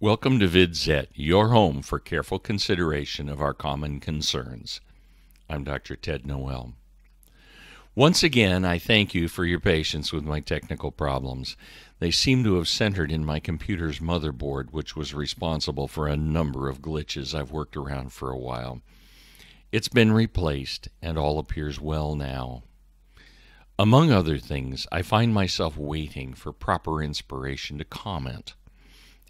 Welcome to VidZet, your home for careful consideration of our common concerns. I'm Dr. Ted Noel. Once again, I thank you for your patience with my technical problems. They seem to have centered in my computer's motherboard, which was responsible for a number of glitches I've worked around for a while. It's been replaced, and all appears well now. Among other things, I find myself waiting for proper inspiration to comment.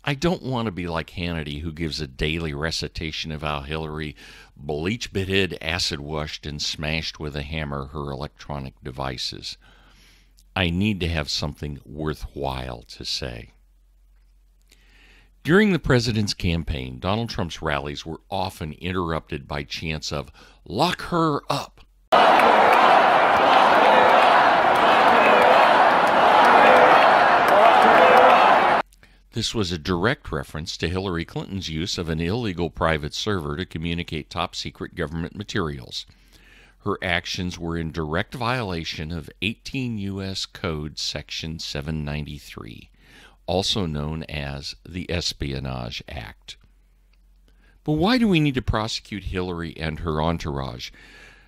I don't want to be like Hannity, who gives a daily recitation of how Hillary bleach-bitted, acid-washed, and smashed with a hammer her electronic devices. I need to have something worthwhile to say. During the president's campaign, Donald Trump's rallies were often interrupted by chants of, "Lock her up!" This was a direct reference to Hillary Clinton's use of an illegal private server to communicate top-secret government materials. Her actions were in direct violation of 18 U.S. Code Section 793, also known as the Espionage Act. But why do we need to prosecute Hillary and her entourage?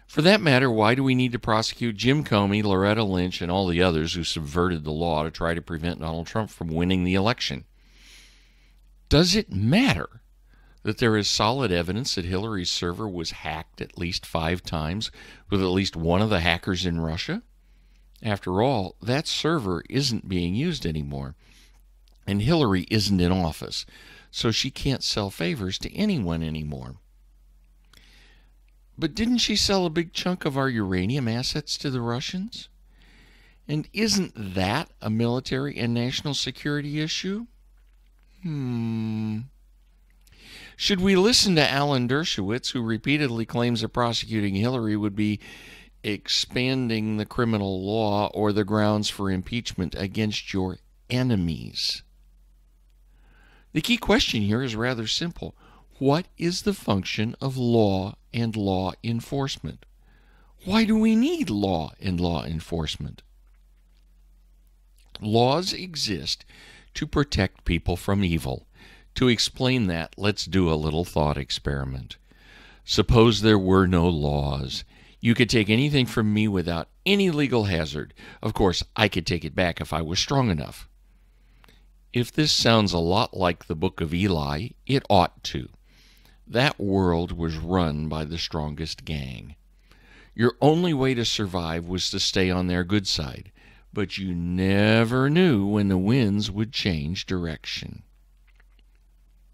For that matter, why do we need to prosecute Jim Comey, Loretta Lynch, and all the others who subverted the law to try to prevent Donald Trump from winning the election? Does it matter that there is solid evidence that Hillary's server was hacked at least 5 times with at least one of the hackers in Russia? After all, that server isn't being used anymore, and Hillary isn't in office, so she can't sell favors to anyone anymore. But didn't she sell a big chunk of our uranium assets to the Russians? And isn't that a military and national security issue? Should we listen to Alan Dershowitz, who repeatedly claims that prosecuting Hillary would be expanding the criminal law or the grounds for impeachment against your enemies? The key question here is rather simple. What is the function of law and law enforcement? Why do we need law and law enforcement? Laws exist to protect people from evil. To explain that, let's do a little thought experiment. Suppose there were no laws. You could take anything from me without any legal hazard. Of course, I could take it back if I was strong enough. If this sounds a lot like the Book of Eli, it ought to. That world was run by the strongest gang. Your only way to survive was to stay on their good side. But you never knew when the winds would change direction.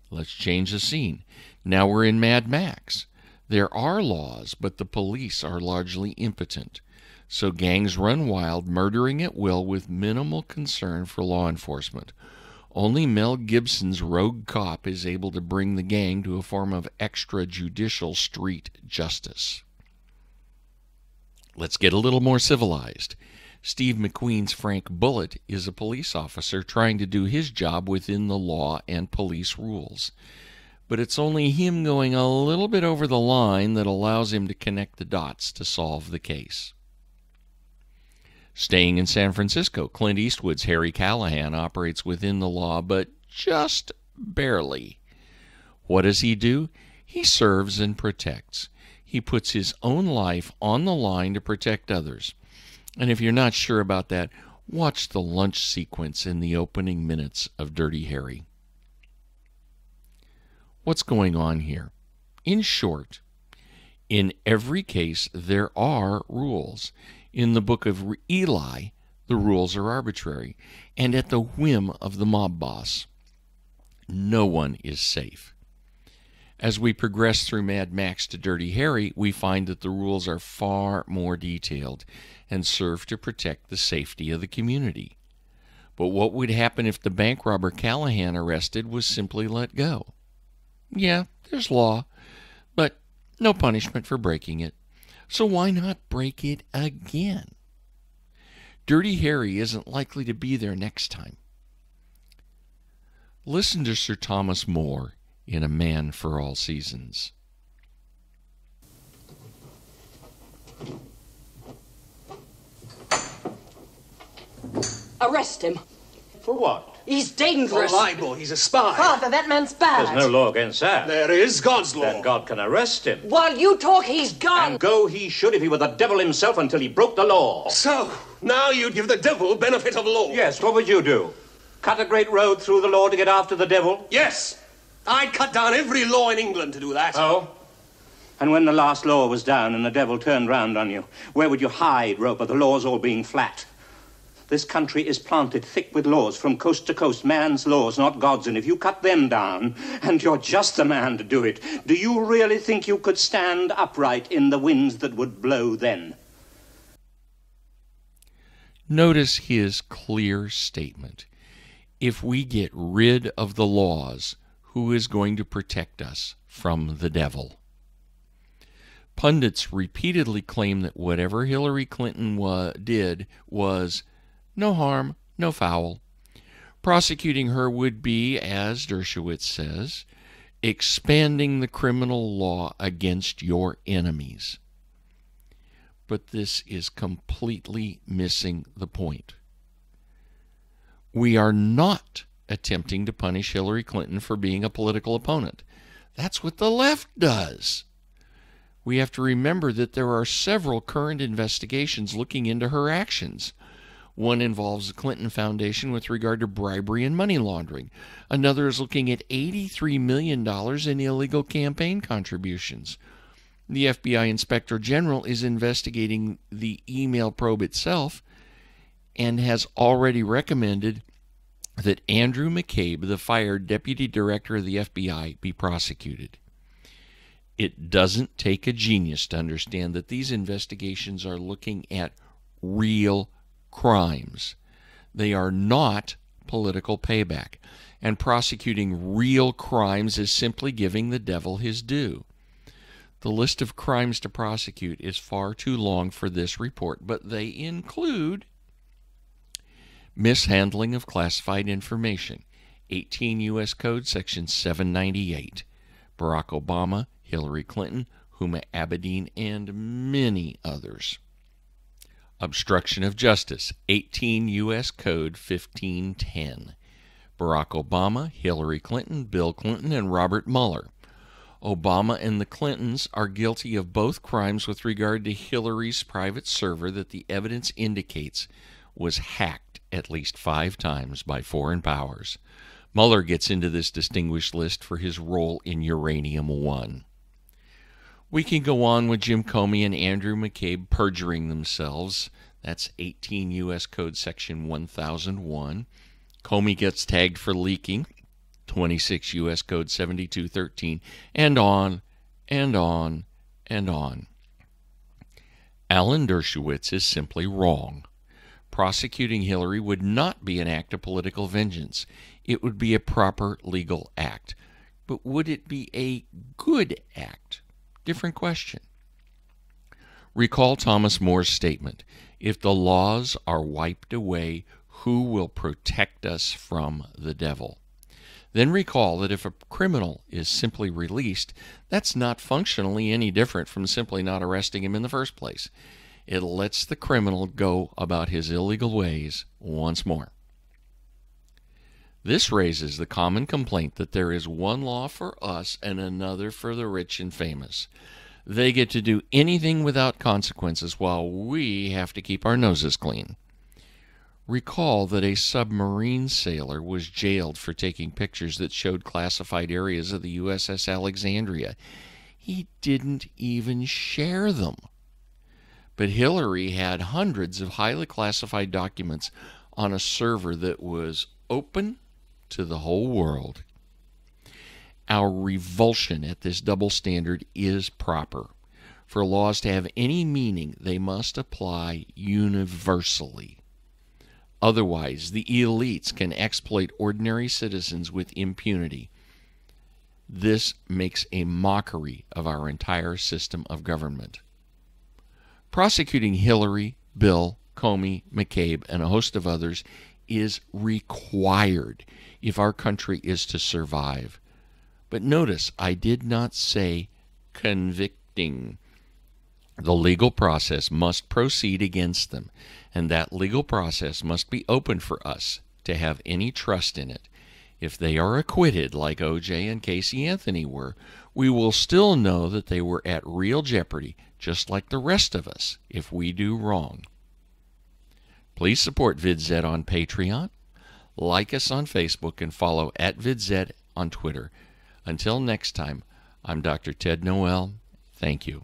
Let's change the scene. Now we're in Mad Max. There are laws, but the police are largely impotent. So gangs run wild, murdering at will with minimal concern for law enforcement. Only Mel Gibson's rogue cop is able to bring the gang to a form of extrajudicial street justice. Let's get a little more civilized. Steve McQueen's Frank Bullitt is a police officer trying to do his job within the law and police rules. But it's only him going a little bit over the line that allows him to connect the dots to solve the case. Staying in San Francisco, Clint Eastwood's Harry Callahan operates within the law, but just barely. What does he do? He serves and protects. He puts his own life on the line to protect others. And if you're not sure about that, watch the lunch sequence in the opening minutes of Dirty Harry. What's going on here? In short, in every case there are rules. In the Book of Eli, the rules are arbitrary and at the whim of the mob boss. No one is safe. As we progress through Mad Max to Dirty Harry, we find that the rules are far more detailed and serve to protect the safety of the community. But what would happen if the bank robber Callahan arrested was simply let go? Yeah, there's law, but no punishment for breaking it. So why not break it again? Dirty Harry isn't likely to be there next time. Listen to Sir Thomas More in A Man for All Seasons. Arrest him. For what? He's dangerous. For libel, he's a spy. Father, that man's bad. There's no law against that. There is God's law. Then God can arrest him. While you talk, he's gone. And go he should if he were the devil himself until he broke the law. So, now you'd give the devil benefit of law? Yes, what would you do? Cut a great road through the law to get after the devil? Yes. I'd cut down every law in England to do that. Oh? And when the last law was down and the devil turned round on you, where would you hide, Roper, the laws all being flat? This country is planted thick with laws from coast to coast, man's laws, not God's, and if you cut them down, and you're just the man to do it, do you really think you could stand upright in the winds that would blow then? Notice his clear statement. If we get rid of the laws, who is going to protect us from the devil? Pundits repeatedly claim that whatever Hillary Clinton did was no harm, no foul. Prosecuting her would be, as Dershowitz says, expanding the criminal law against your enemies. But this is completely missing the point. We are not attempting to punish Hillary Clinton for being a political opponent. That's what the left does. We have to remember that there are several current investigations looking into her actions. One involves the Clinton Foundation with regard to bribery and money laundering. Another is looking at $83 million in illegal campaign contributions. The FBI Inspector General is investigating the email probe itself and has already recommended that Andrew McCabe, the fired deputy director of the FBI, be prosecuted. It doesn't take a genius to understand that these investigations are looking at real crimes. They are not political payback, and prosecuting real crimes is simply giving the devil his due. The list of crimes to prosecute is far too long for this report, but they include mishandling of classified information, 18 U.S. Code Section 798, Barack Obama, Hillary Clinton, Huma Abedin, and many others. Obstruction of justice, 18 U.S. Code 1510, Barack Obama, Hillary Clinton, Bill Clinton, and Robert Mueller. Obama and the Clintons are guilty of both crimes with regard to Hillary's private server that the evidence indicates was hacked at least 5 times by foreign powers. Mueller gets into this distinguished list for his role in Uranium One. We can go on with Jim Comey and Andrew McCabe perjuring themselves. That's 18 U.S. Code Section 1001. Comey gets tagged for leaking, 26 U.S. Code 7213, and on, and on, and on. Alan Dershowitz is simply wrong. Prosecuting Hillary would not be an act of political vengeance. It would be a proper legal act. But would it be a good act? Different question. Recall Thomas More's statement, if the laws are wiped away, who will protect us from the devil? Then recall that if a criminal is simply released, that's not functionally any different from simply not arresting him in the first place. It lets the criminal go about his illegal ways once more. This raises the common complaint that there is one law for us and another for the rich and famous. They get to do anything without consequences while we have to keep our noses clean. Recall that a submarine sailor was jailed for taking pictures that showed classified areas of the USS Alexandria. He didn't even share them. But Hillary had hundreds of highly classified documents on a server that was open to the whole world. Our revulsion at this double standard is proper. For laws to have any meaning, they must apply universally. Otherwise, the elites can exploit ordinary citizens with impunity. This makes a mockery of our entire system of government. Prosecuting Hillary, Bill, Comey, McCabe, and a host of others is required if our country is to survive. But notice, I did not say convicting. The legal process must proceed against them, and that legal process must be open for us to have any trust in it. If they are acquitted like O.J. and Casey Anthony were, we will still know that they were at real jeopardy, just like the rest of us, if we do wrong. Please support VidZ on Patreon, like us on Facebook, and follow @VidZ on Twitter. Until next time, I'm Dr. Ted Noel. Thank you.